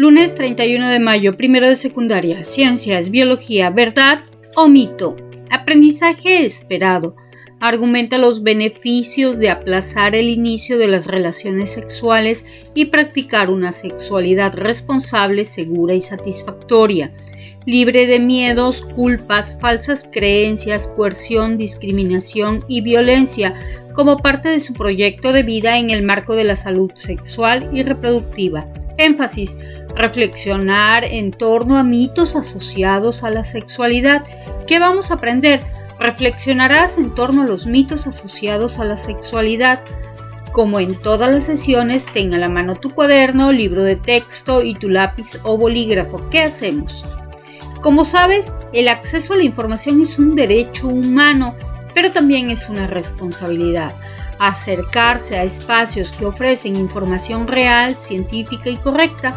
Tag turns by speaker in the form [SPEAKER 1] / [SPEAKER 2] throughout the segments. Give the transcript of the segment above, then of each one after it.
[SPEAKER 1] Lunes 31 de mayo, primero de secundaria, ciencias, biología, verdad o mito. Aprendizaje esperado. Argumenta los beneficios de aplazar el inicio de las relaciones sexuales y practicar una sexualidad responsable, segura y satisfactoria, libre de miedos, culpas, falsas creencias, coerción, discriminación y violencia, como parte de su proyecto de vida en el marco de la salud sexual y reproductiva. Énfasis: reflexionar en torno a mitos asociados a la sexualidad. ¿Qué vamos a aprender? Reflexionarás en torno a los mitos asociados a la sexualidad. Como en todas las sesiones, ten a la mano tu cuaderno, libro de texto y tu lápiz o bolígrafo. ¿Qué hacemos? Como sabes, el acceso a la información es un derecho humano, pero también es una responsabilidad. Acercarse a espacios que ofrecen información real, científica y correcta.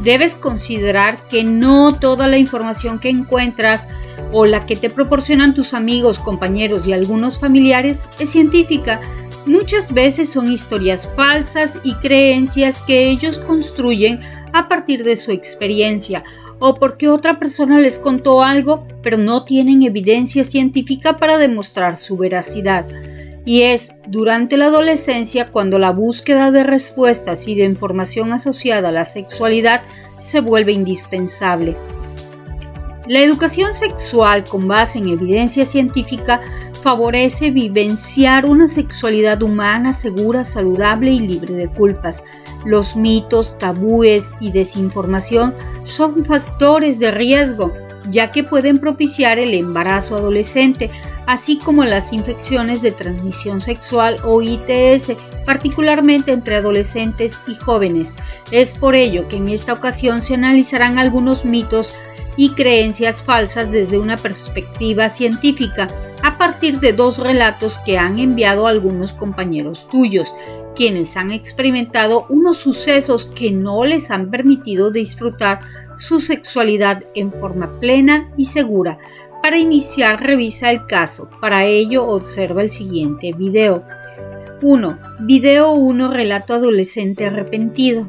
[SPEAKER 1] Debes considerar que no toda la información que encuentras o la que te proporcionan tus amigos, compañeros y algunos familiares es científica. Muchas veces son historias falsas y creencias que ellos construyen a partir de su experiencia o porque otra persona les contó algo, pero no tienen evidencia científica para demostrar su veracidad. Y es durante la adolescencia cuando la búsqueda de respuestas y de información asociada a la sexualidad se vuelve indispensable. La educación sexual con base en evidencia científica favorece vivenciar una sexualidad humana, segura, saludable y libre de culpas. Los mitos, tabúes y desinformación son factores de riesgo, ya que pueden propiciar el embarazo adolescente, así como las infecciones de transmisión sexual o ITS, particularmente entre adolescentes y jóvenes. Es por ello que en esta ocasión se analizarán algunos mitos y creencias falsas desde una perspectiva científica, a partir de dos relatos que han enviado algunos compañeros tuyos, quienes han experimentado unos sucesos que no les han permitido disfrutar su sexualidad en forma plena y segura. Para iniciar, revisa el caso. Para ello, observa el siguiente video. 1. Video 1. Relato adolescente arrepentido.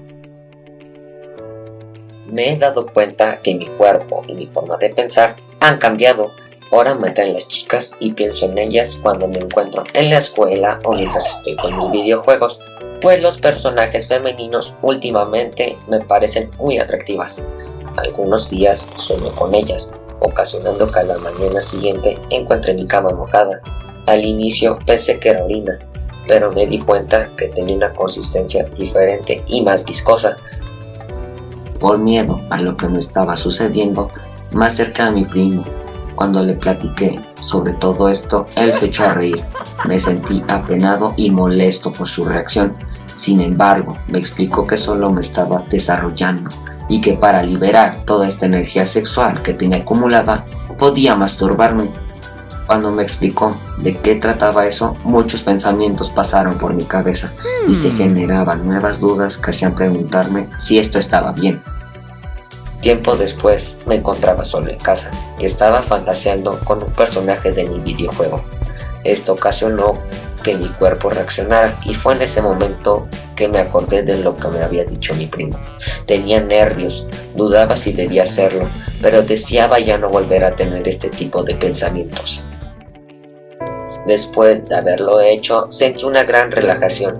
[SPEAKER 2] Me he dado cuenta que mi cuerpo y mi forma de pensar han cambiado. Ahora me atraen las chicas y pienso en ellas cuando me encuentro en la escuela o mientras estoy con mis videojuegos, pues los personajes femeninos últimamente me parecen muy atractivas. Algunos días sueño con ellas, ocasionando que a la mañana siguiente encuentre mi cama mojada. Al inicio pensé que era orina, pero me di cuenta que tenía una consistencia diferente y más viscosa. Por miedo a lo que me estaba sucediendo, me acerqué a mi primo. Cuando le platiqué sobre todo esto, él se echó a reír. Me sentí apenado y molesto por su reacción. Sin embargo, me explicó que solo me estaba desarrollando y que para liberar toda esta energía sexual que tenía acumulada, podía masturbarme. Cuando me explicó de qué trataba eso, muchos pensamientos pasaron por mi cabeza y se generaban nuevas dudas que hacían preguntarme si esto estaba bien. Tiempo después me encontraba solo en casa y estaba fantaseando con un personaje de mi videojuego. Esto ocasionó que mi cuerpo reaccionara y fue en ese momento que me acordé de lo que me había dicho mi primo. Tenía nervios, dudaba si debía hacerlo, pero deseaba ya no volver a tener este tipo de pensamientos. Después de haberlo hecho, sentí una gran relajación,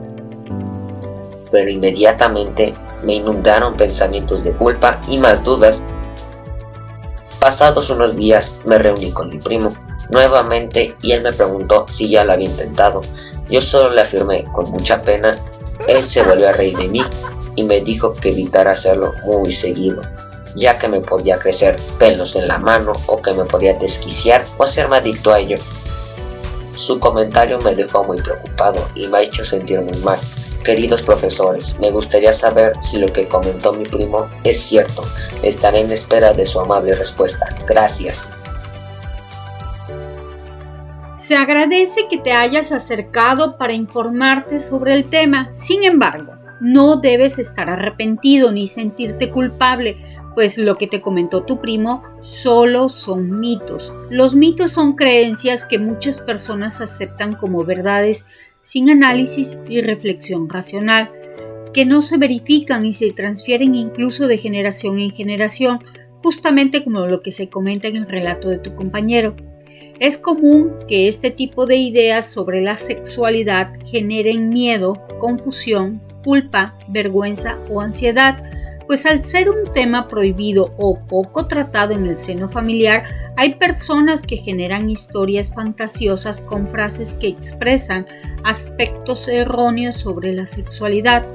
[SPEAKER 2] pero inmediatamente me inundaron pensamientos de culpa y más dudas. Pasados unos días me reuní con mi primo nuevamente y él me preguntó si ya lo había intentado. Yo solo le afirmé con mucha pena. Él se volvió a reír de mí y me dijo que evitara hacerlo muy seguido, ya que me podía crecer pelos en la mano o que me podía desquiciar o hacerme adicto a ello. Su comentario me dejó muy preocupado y me ha hecho sentir muy mal. Queridos profesores, me gustaría saber si lo que comentó mi primo es cierto. Estaré en espera de su amable respuesta. Gracias.
[SPEAKER 1] Se agradece que te hayas acercado para informarte sobre el tema. Sin embargo, no debes estar arrepentido ni sentirte culpable, pues lo que te comentó tu primo solo son mitos. Los mitos son creencias que muchas personas aceptan como verdades sin análisis y reflexión racional. que no se verifican y se transfieren incluso de generación en generación, justamente como lo que se comenta en el relato de tu compañero. Es común que este tipo de ideas sobre la sexualidad generen miedo, confusión, culpa, vergüenza o ansiedad, pues al ser un tema prohibido o poco tratado en el seno familiar, hay personas que generan historias fantasiosas con frases que expresan aspectos erróneos sobre la sexualidad.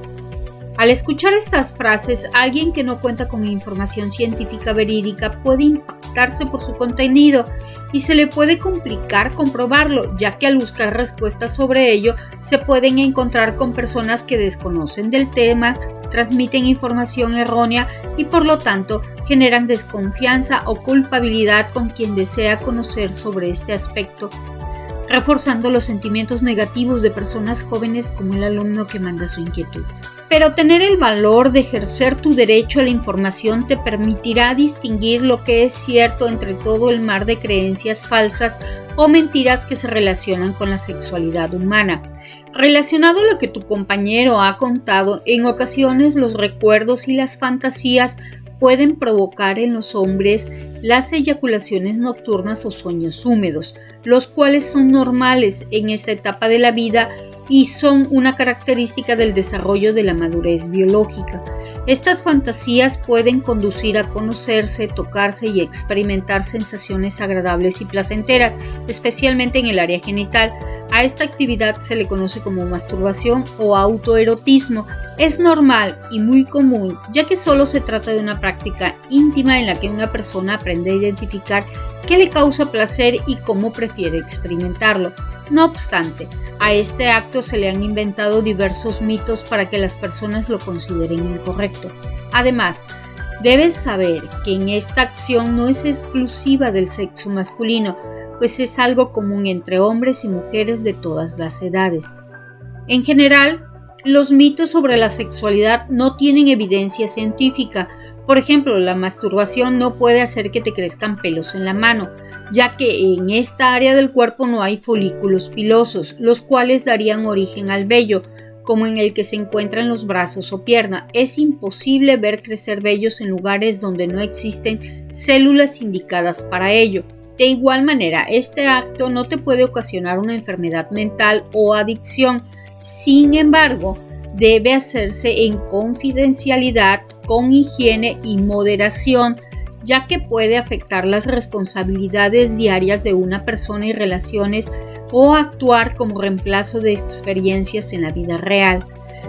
[SPEAKER 1] Al escuchar estas frases, alguien que no cuenta con información científica verídica puede impactarse por su contenido y se le puede complicar comprobarlo, ya que al buscar respuestas sobre ello se pueden encontrar con personas que desconocen del tema, transmiten información errónea y por lo tanto generan desconfianza o culpabilidad con quien desea conocer sobre este aspecto, reforzando los sentimientos negativos de personas jóvenes como el alumno que manda su inquietud. Pero tener el valor de ejercer tu derecho a la información te permitirá distinguir lo que es cierto entre todo el mar de creencias falsas o mentiras que se relacionan con la sexualidad humana. Relacionado a lo que tu compañero ha contado, en ocasiones los recuerdos y las fantasías pueden provocar en los hombres las eyaculaciones nocturnas o sueños húmedos, los cuales son normales en esta etapa de la vida y son una característica del desarrollo de la madurez biológica. Estas fantasías pueden conducir a conocerse, tocarse y experimentar sensaciones agradables y placenteras, especialmente en el área genital. A esta actividad se le conoce como masturbación o autoerotismo. Es normal y muy común, ya que solo se trata de una práctica íntima en la que una persona aprende a identificar qué le causa placer y cómo prefiere experimentarlo. No obstante, a este acto se le han inventado diversos mitos para que las personas lo consideren incorrecto. Además, debes saber que en esta acción no es exclusiva del sexo masculino, pues es algo común entre hombres y mujeres de todas las edades. En general, los mitos sobre la sexualidad no tienen evidencia científica. Por ejemplo, la masturbación no puede hacer que te crezcan pelos en la mano, ya que en esta área del cuerpo no hay folículos pilosos, los cuales darían origen al vello, como en el que se encuentran los brazos o pierna. Es imposible ver crecer vellos en lugares donde no existen células indicadas para ello. De igual manera, este acto no te puede ocasionar una enfermedad mental o adicción. Sin embargo, debe hacerse en confidencialidad, con higiene y moderación, ya que puede afectar las responsabilidades diarias de una persona y relaciones o actuar como reemplazo de experiencias en la vida real.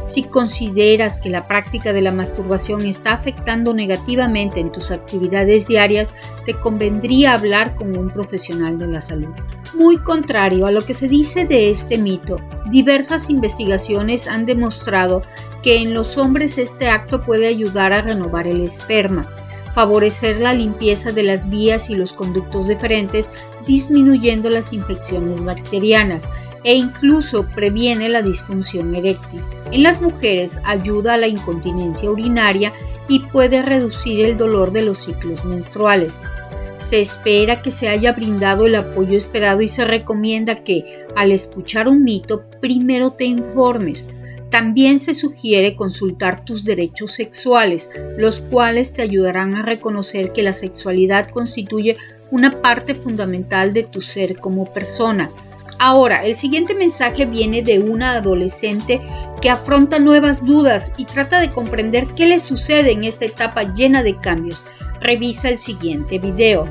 [SPEAKER 1] Si consideras que la práctica de la masturbación está afectando negativamente en tus actividades diarias, te convendría hablar con un profesional de la salud. Muy contrario a lo que se dice de este mito, diversas investigaciones han demostrado que en los hombres este acto puede ayudar a renovar el esperma, favorecer la limpieza de las vías y los conductos deferentes, disminuyendo las infecciones bacterianas e incluso previene la disfunción eréctil. En las mujeres ayuda a la incontinencia urinaria y puede reducir el dolor de los ciclos menstruales. Se espera que se haya brindado el apoyo esperado y se recomienda que, al escuchar un mito, primero te informes. También se sugiere consultar tus derechos sexuales, los cuales te ayudarán a reconocer que la sexualidad constituye una parte fundamental de tu ser como persona. Ahora, el siguiente mensaje viene de una adolescente que afronta nuevas dudas y trata de comprender qué le sucede en esta etapa llena de cambios. Revisa el siguiente video.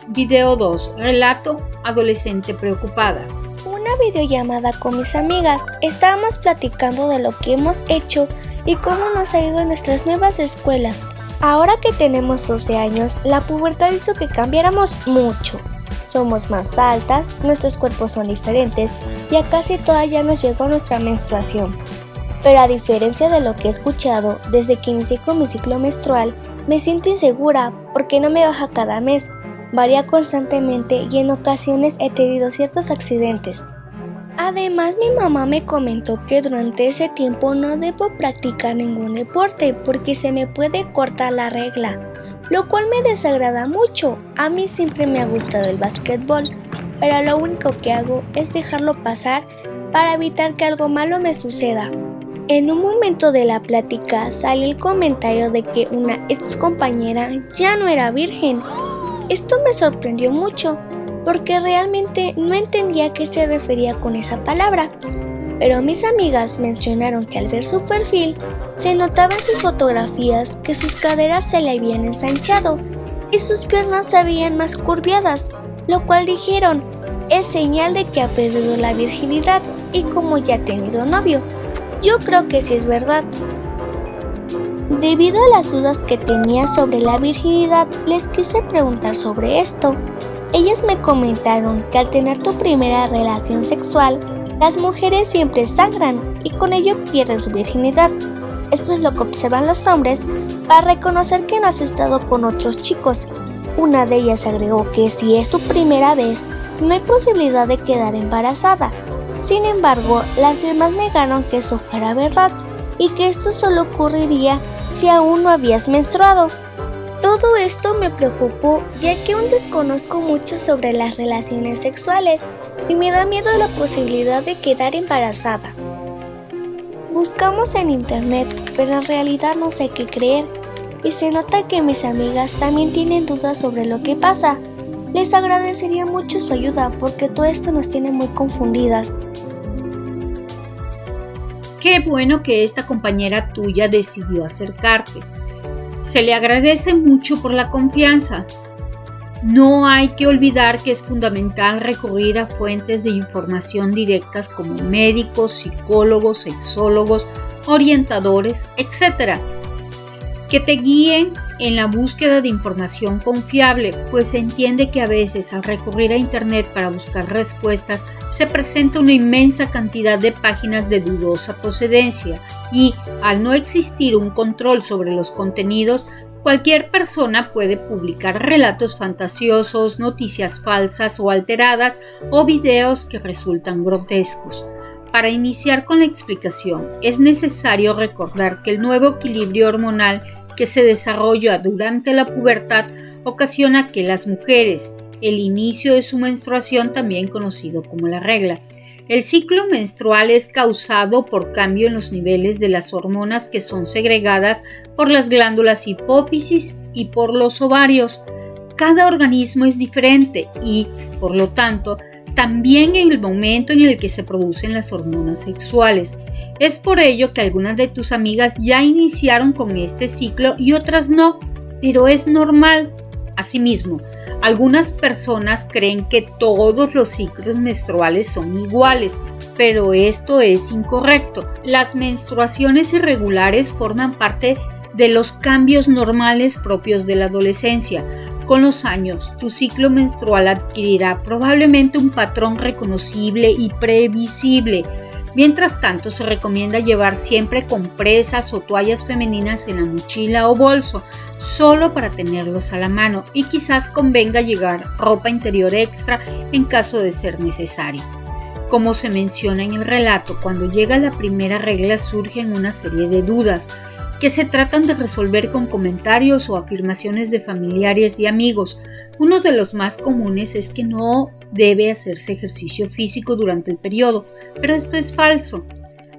[SPEAKER 1] Video 2. Relato adolescente preocupada.
[SPEAKER 3] Una videollamada con mis amigas. Estábamos platicando de lo que hemos hecho y cómo nos ha ido en nuestras nuevas escuelas. Ahora que tenemos 12 años, la pubertad hizo que cambiáramos mucho. Somos más altas, nuestros cuerpos son diferentes y a casi todas ya nos llegó nuestra menstruación. Pero a diferencia de lo que he escuchado, desde que inicié con mi ciclo menstrual, me siento insegura porque no me baja cada mes, varía constantemente y en ocasiones he tenido ciertos accidentes. Además, mi mamá me comentó que durante ese tiempo no debo practicar ningún deporte porque se me puede cortar la regla, lo cual me desagrada mucho. A mí siempre me ha gustado el básquetbol, pero lo único que hago es dejarlo pasar para evitar que algo malo me suceda. En un momento de la plática sale el comentario de que una ex compañera ya no era virgen. Esto me sorprendió mucho, porque realmente no entendía a qué se refería con esa palabra. Pero mis amigas mencionaron que al ver su perfil, se notaba en sus fotografías que sus caderas se le habían ensanchado y sus piernas se veían más curviadas, lo cual dijeron, es señal de que ha perdido la virginidad y como ya ha tenido novio. Yo creo que sí es verdad. Debido a las dudas que tenía sobre la virginidad, les quise preguntar sobre esto. Ellas me comentaron que al tener tu primera relación sexual, las mujeres siempre sangran y con ello pierden su virginidad. Esto es lo que observan los hombres para reconocer que no has estado con otros chicos. Una de ellas agregó que si es tu primera vez, no hay posibilidad de quedar embarazada. Sin embargo, las demás negaron que eso fuera verdad y que esto solo ocurriría si aún no habías menstruado. Todo esto me preocupó ya que aún desconozco mucho sobre las relaciones sexuales y me da miedo la posibilidad de quedar embarazada. Buscamos en internet, pero en realidad no sé qué creer y se nota que mis amigas también tienen dudas sobre lo que pasa. Les agradecería mucho su ayuda porque todo esto nos tiene muy confundidas.
[SPEAKER 1] Qué bueno que esta compañera tuya decidió acercarte. Se le agradece mucho por la confianza. No hay que olvidar que es fundamental recurrir a fuentes de información directas como médicos, psicólogos, sexólogos, orientadores, etc., que te guíen en la búsqueda de información confiable, pues se entiende que a veces al recurrir a internet para buscar respuestas se presenta una inmensa cantidad de páginas de dudosa procedencia y, al no existir un control sobre los contenidos, cualquier persona puede publicar relatos fantasiosos, noticias falsas o alteradas o videos que resultan grotescos. Para iniciar con la explicación, es necesario recordar que el nuevo equilibrio hormonal que se desarrolla durante la pubertad ocasiona que las mujeres, el inicio de su menstruación, también conocido como la regla. El ciclo menstrual es causado por cambio en los niveles de las hormonas que son segregadas por las glándulas hipófisis y por los ovarios. Cada organismo es diferente y, por lo tanto, también en el momento en el que se producen las hormonas sexuales. Es por ello que algunas de tus amigas ya iniciaron con este ciclo y otras no, pero es normal. Asimismo, algunas personas creen que todos los ciclos menstruales son iguales, pero esto es incorrecto. Las menstruaciones irregulares forman parte de los cambios normales propios de la adolescencia. Con los años, tu ciclo menstrual adquirirá probablemente un patrón reconocible y previsible. Mientras tanto, se recomienda llevar siempre compresas o toallas femeninas en la mochila o bolso, solo para tenerlos a la mano, y quizás convenga llevar ropa interior extra en caso de ser necesario. Como se menciona en el relato, cuando llega la primera regla surgen una serie de dudas que se tratan de resolver con comentarios o afirmaciones de familiares y amigos. Uno de los más comunes es que no debe hacerse ejercicio físico durante el periodo, pero esto es falso.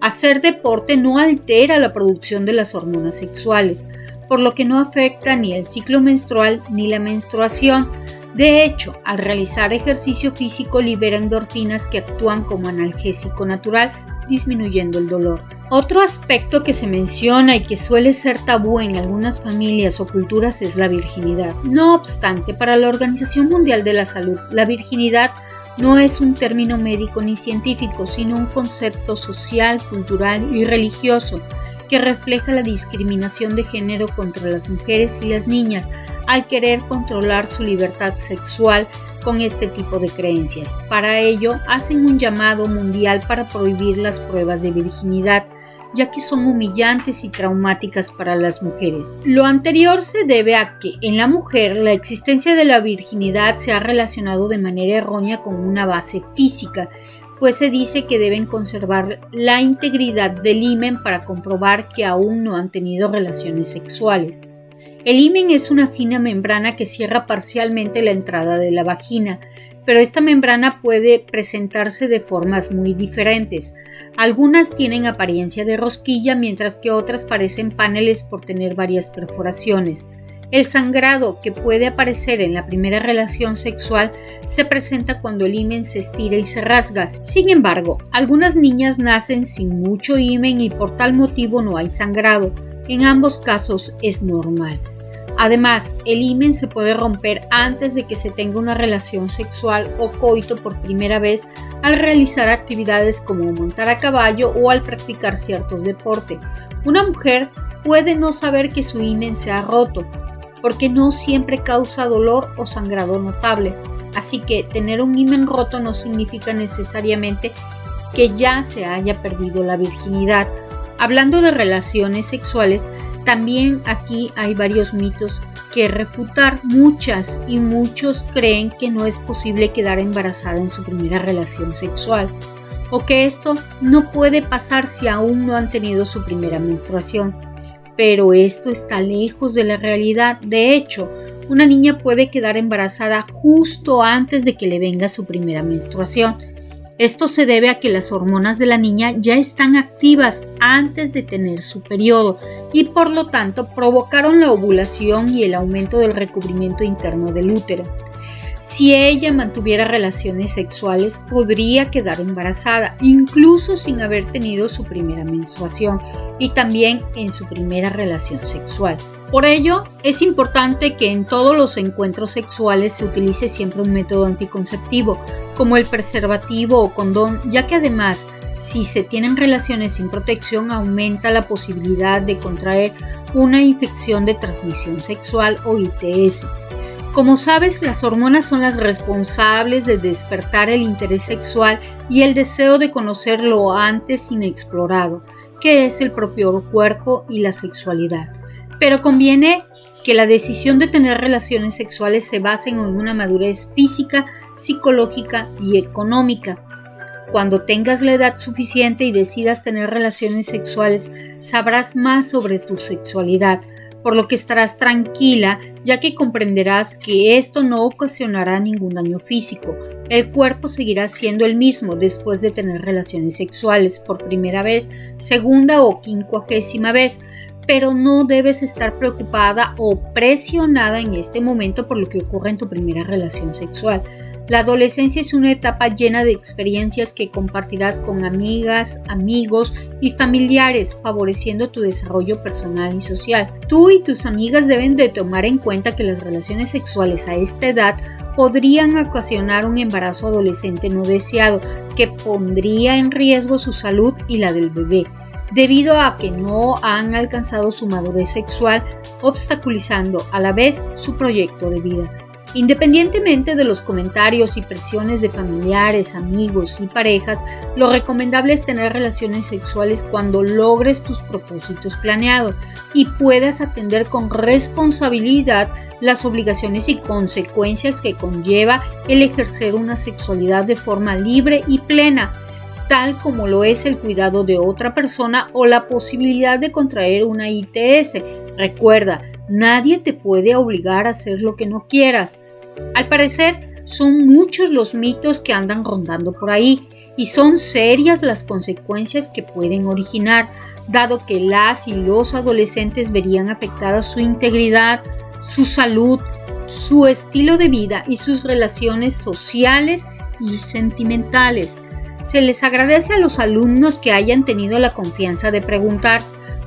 [SPEAKER 1] Hacer deporte no altera la producción de las hormonas sexuales, por lo que no afecta ni el ciclo menstrual ni la menstruación. De hecho, al realizar ejercicio físico libera endorfinas que actúan como analgésico natural, disminuyendo el dolor. Otro aspecto que se menciona y que suele ser tabú en algunas familias o culturas es la virginidad. No obstante, para la Organización Mundial de la Salud, la virginidad no es un término médico ni científico, sino un concepto social, cultural y religioso que refleja la discriminación de género contra las mujeres y las niñas al querer controlar su libertad sexual con este tipo de creencias. Para ello, hacen un llamado mundial para prohibir las pruebas de virginidad, ya que son humillantes y traumáticas para las mujeres. Lo anterior se debe a que en la mujer la existencia de la virginidad se ha relacionado de manera errónea con una base física, pues se dice que deben conservar la integridad del himen para comprobar que aún no han tenido relaciones sexuales. El himen es una fina membrana que cierra parcialmente la entrada de la vagina, pero esta membrana puede presentarse de formas muy diferentes. Algunas tienen apariencia de rosquilla, mientras que otras parecen paneles por tener varias perforaciones. El sangrado que puede aparecer en la primera relación sexual se presenta cuando el himen se estira y se rasga. Sin embargo, algunas niñas nacen sin mucho himen y por tal motivo no hay sangrado. En ambos casos es normal. Además, el himen se puede romper antes de que se tenga una relación sexual o coito por primera vez al realizar actividades como montar a caballo o al practicar ciertos deportes. Una mujer puede no saber que su himen se ha roto, porque no siempre causa dolor o sangrado notable. Así que tener un himen roto no significa necesariamente que ya se haya perdido la virginidad. Hablando de relaciones sexuales, también aquí hay varios mitos que refutar. Muchas y muchos creen que no es posible quedar embarazada en su primera relación sexual, o que esto no puede pasar si aún no han tenido su primera menstruación. Pero esto está lejos de la realidad. De hecho, una niña puede quedar embarazada justo antes de que le venga su primera menstruación. Esto se debe a que las hormonas de la niña ya están activas antes de tener su periodo y por lo tanto provocaron la ovulación y el aumento del recubrimiento interno del útero. Si ella mantuviera relaciones sexuales, podría quedar embarazada, incluso sin haber tenido su primera menstruación y también en su primera relación sexual. Por ello, es importante que en todos los encuentros sexuales se utilice siempre un método anticonceptivo, como el preservativo o condón, ya que además, si se tienen relaciones sin protección, aumenta la posibilidad de contraer una infección de transmisión sexual o ITS. Como sabes, las hormonas son las responsables de despertar el interés sexual y el deseo de conocer lo antes inexplorado, que es el propio cuerpo y la sexualidad. Pero conviene que la decisión de tener relaciones sexuales se base en una madurez física, psicológica y económica. Cuando tengas la edad suficiente y decidas tener relaciones sexuales, sabrás más sobre tu sexualidad, por lo que estarás tranquila, ya que comprenderás que esto no ocasionará ningún daño físico. El cuerpo seguirá siendo el mismo después de tener relaciones sexuales por primera vez, segunda o 50ª vez, pero no debes estar preocupada o presionada en este momento por lo que ocurre en tu primera relación sexual. La adolescencia es una etapa llena de experiencias que compartirás con amigas, amigos y familiares, favoreciendo tu desarrollo personal y social. Tú y tus amigas deben de tomar en cuenta que las relaciones sexuales a esta edad podrían ocasionar un embarazo adolescente no deseado que pondría en riesgo su salud y la del bebé, debido a que no han alcanzado su madurez sexual, obstaculizando a la vez su proyecto de vida. Independientemente de los comentarios y presiones de familiares, amigos y parejas, lo recomendable es tener relaciones sexuales cuando logres tus propósitos planeados y puedas atender con responsabilidad las obligaciones y consecuencias que conlleva el ejercer una sexualidad de forma libre y plena, tal como lo es el cuidado de otra persona o la posibilidad de contraer una ITS. Recuerda, nadie te puede obligar a hacer lo que no quieras. Al parecer, son muchos los mitos que andan rondando por ahí y son serias las consecuencias que pueden originar, dado que las y los adolescentes verían afectada su integridad, su salud, su estilo de vida y sus relaciones sociales y sentimentales. Se les agradece a los alumnos que hayan tenido la confianza de preguntar,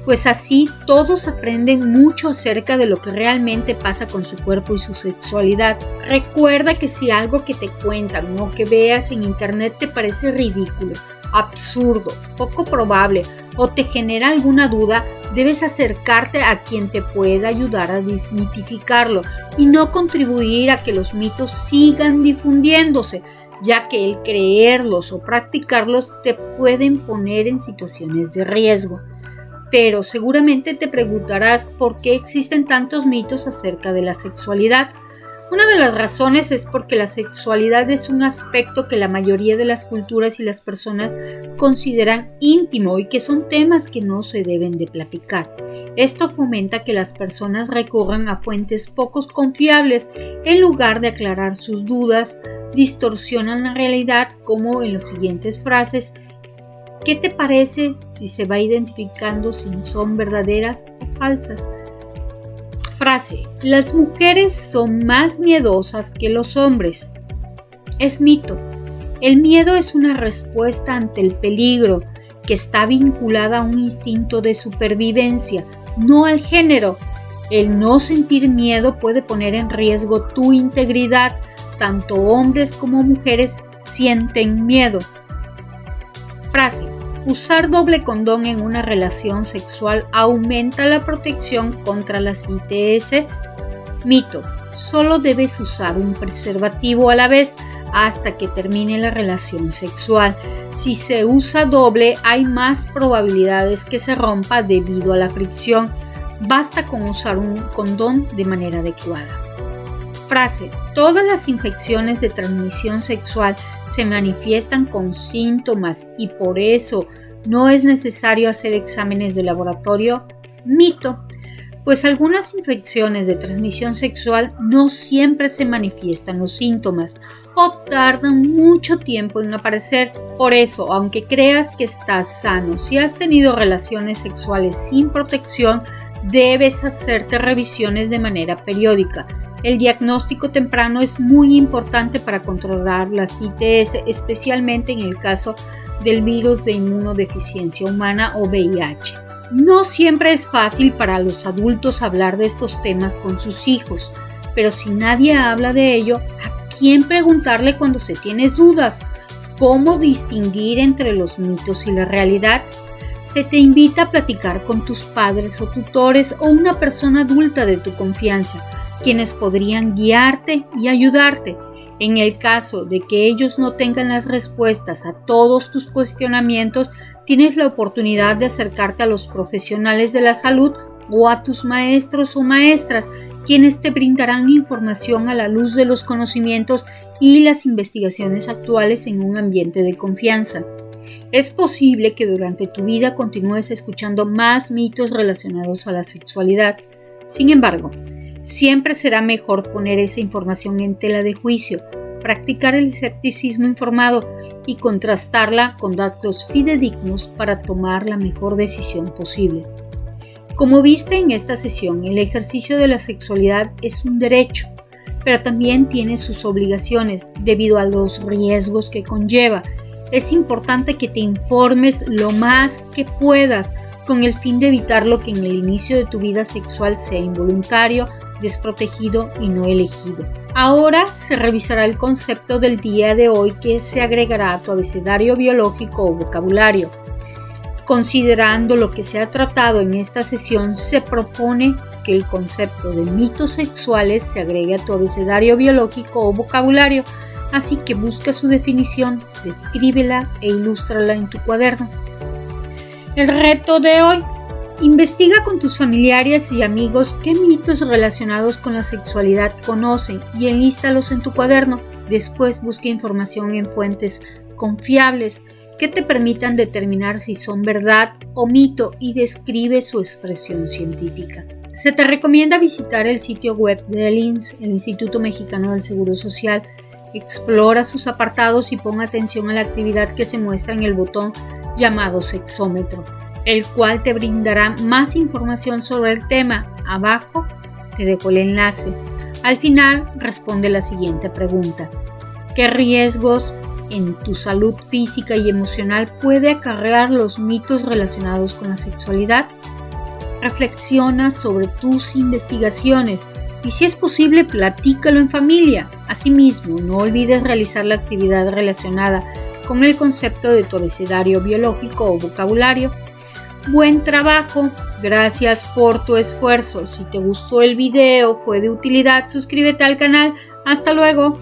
[SPEAKER 1] pues así todos aprenden mucho acerca de lo que realmente pasa con su cuerpo y su sexualidad. Recuerda que si algo que te cuentan o que veas en internet te parece ridículo, absurdo, poco probable o te genera alguna duda, debes acercarte a quien te pueda ayudar a desmitificarlo y no contribuir a que los mitos sigan difundiéndose, ya que el creerlos o practicarlos te pueden poner en situaciones de riesgo. Pero seguramente te preguntarás por qué existen tantos mitos acerca de la sexualidad. Una de las razones es porque la sexualidad es un aspecto que la mayoría de las culturas y las personas consideran íntimo y que son temas que no se deben de platicar. Esto fomenta que las personas recurran a fuentes poco confiables en lugar de aclarar sus dudas, distorsionan la realidad como en las siguientes frases: ¿Qué te parece si se va identificando si son verdaderas o falsas? Frase: las mujeres son más miedosas que los hombres. Es mito. El miedo es una respuesta ante el peligro que está vinculada a un instinto de supervivencia, no al género. El no sentir miedo puede poner en riesgo tu integridad. Tanto hombres como mujeres sienten miedo. Frase: usar doble condón en una relación sexual aumenta la protección contra las ITS. Mito: solo debes usar un preservativo a la vez hasta que termine la relación sexual. Si se usa doble, hay más probabilidades que se rompa debido a la fricción. Basta con usar un condón de manera adecuada. Frase: todas las infecciones de transmisión sexual se manifiestan con síntomas y por eso no es necesario hacer exámenes de laboratorio. Mito, pues algunas infecciones de transmisión sexual no siempre se manifiestan los síntomas o tardan mucho tiempo en aparecer. Por eso, aunque creas que estás sano, si has tenido relaciones sexuales sin protección, debes hacerte revisiones de manera periódica. El diagnóstico temprano es muy importante para controlar las ITS, especialmente en el caso del virus de inmunodeficiencia humana o VIH. No siempre es fácil para los adultos hablar de estos temas con sus hijos, pero si nadie habla de ello, ¿a quién preguntarle cuando se tiene dudas? ¿Cómo distinguir entre los mitos y la realidad? Se te invita a platicar con tus padres o tutores o una persona adulta de tu confianza, quienes podrían guiarte y ayudarte. En el caso de que ellos no tengan las respuestas a todos tus cuestionamientos, tienes la oportunidad de acercarte a los profesionales de la salud o a tus maestros o maestras, quienes te brindarán información a la luz de los conocimientos y las investigaciones actuales en un ambiente de confianza. Es posible que durante tu vida continúes escuchando más mitos relacionados a la sexualidad. Sin embargo, siempre será mejor poner esa información en tela de juicio, practicar el escepticismo informado y contrastarla con datos fidedignos para tomar la mejor decisión posible. Como viste en esta sesión, el ejercicio de la sexualidad es un derecho, pero también tiene sus obligaciones debido a los riesgos que conlleva. Es importante que te informes lo más que puedas con el fin de evitar lo que en el inicio de tu vida sexual sea involuntario, desprotegido y no elegido. Ahora se revisará el concepto del día de hoy que se agregará a tu abecedario biológico o vocabulario. Considerando lo que se ha tratado en esta sesión, se propone que el concepto de mitos sexuales se agregue a tu abecedario biológico o vocabulario, así que busca su definición, descríbela e ilústrala en tu cuaderno. El reto de hoy: investiga con tus familiares y amigos qué mitos relacionados con la sexualidad conocen y enlístalos en tu cuaderno. Después busca información en fuentes confiables que te permitan determinar si son verdad o mito y describe su expresión científica. Se te recomienda visitar el sitio web del IMSS, el Instituto Mexicano del Seguro Social. Explora sus apartados y pon atención a la actividad que se muestra en el botón llamado sexómetro, el cual te brindará más información sobre el tema. Abajo te dejo el enlace. Al final responde la siguiente pregunta: ¿qué riesgos en tu salud física y emocional puede acarrear los mitos relacionados con la sexualidad? Reflexiona sobre tus investigaciones y, si es posible, platícalo en familia. Asimismo, no olvides realizar la actividad relacionada con el concepto de tu abecedario biológico o vocabulario. Buen trabajo, gracias por tu esfuerzo. Si te gustó el video, fue de utilidad, suscríbete al canal. Hasta luego.